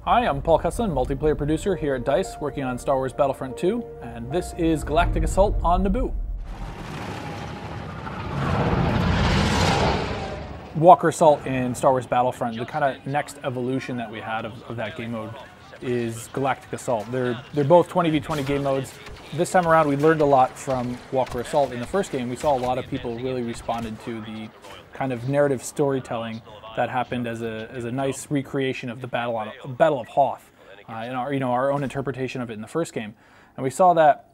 Hi, I'm Paul Cuslin, multiplayer producer here at DICE, working on Star Wars Battlefront 2, and this is Galactic Assault on Naboo. Walker Assault in Star Wars Battlefront, the kind of next evolution that we had of that game mode is Galactic Assault. They're both 20v20 game modes. This time around we learned a lot from Walker Assault. In the first game we saw a lot of people really responded to the kind of narrative storytelling that happened as a nice recreation of the Battle of Hoth, in our own interpretation of it in the first game. And we saw that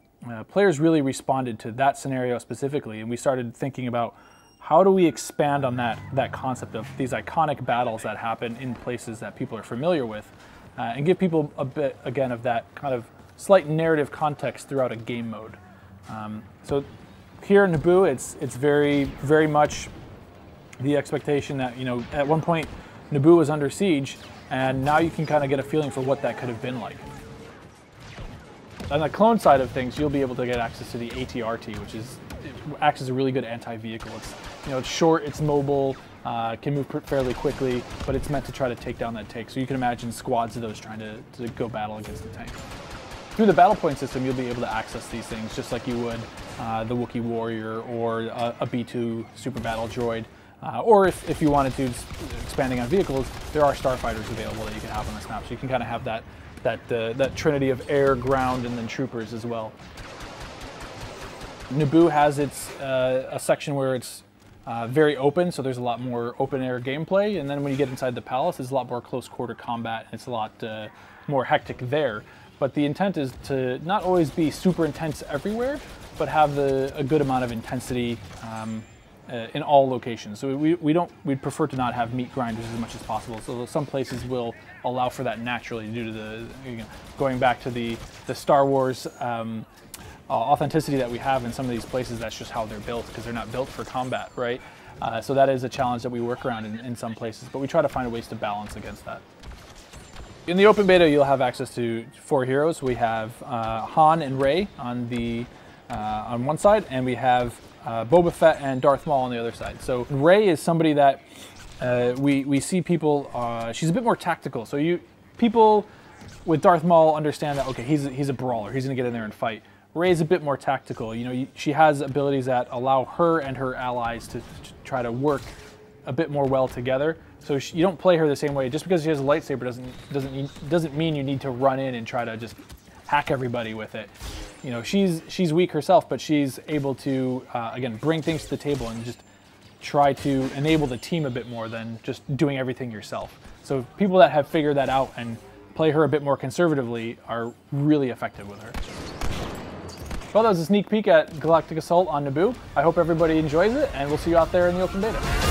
players really responded to that scenario specifically, and we started thinking about how do we expand on that concept of these iconic battles that happen in places that people are familiar with, and give people a bit, again, of that kind of slight narrative context throughout a game mode. So here in Naboo, it's very, very much the expectation that, at one point Naboo was under siege, and now you can kind of get a feeling for what that could have been like. On the clone side of things, you'll be able to get access to the AT-RT, which acts as a really good anti-vehicle. It's short, it's mobile, can move fairly quickly, but it's meant to try to take down that tank. So you can imagine squads of those trying to go battle against the tank. Through the battle point system, you'll be able to access these things just like you would the Wookiee Warrior or a B-2 Super Battle Droid. Or if you wanted to, expanding on vehicles, there are starfighters available that you can have on this map. So you can kind of have that trinity of air, ground, and then troopers as well. Naboo has a section where it's very open, so there's a lot more open air gameplay. And then when you get inside the palace, there's a lot more close quarter combat, and it's a lot more hectic there. But the intent is to not always be super intense everywhere, but have a good amount of intensity in all locations. So we'd prefer to not have meat grinders as much as possible. So some places will allow for that naturally due to going back to the Star Wars authenticity that we have in some of these places. That's just how they're built, because they're not built for combat, right? So that is a challenge that we work around in some places, but we try to find ways to balance against that. In the open beta, you'll have access to 4 heroes. We have Han and Rey on one side, and we have Boba Fett and Darth Maul on the other side. So Rey is somebody that we see people, she's a bit more tactical. So people with Darth Maul understand that, okay, he's a brawler, he's gonna get in there and fight. Rey is a bit more tactical. She has abilities that allow her and her allies to try to work a bit more well together. So you don't play her the same way. Just because she has a lightsaber doesn't mean you need to run in and try to just hack everybody with it. She's weak herself, but she's able to, again, bring things to the table and just try to enable the team a bit more than just doing everything yourself. So people that have figured that out and play her a bit more conservatively are really effective with her. Well, that was a sneak peek at Galactic Assault on Naboo. I hope everybody enjoys it, and we'll see you out there in the open beta.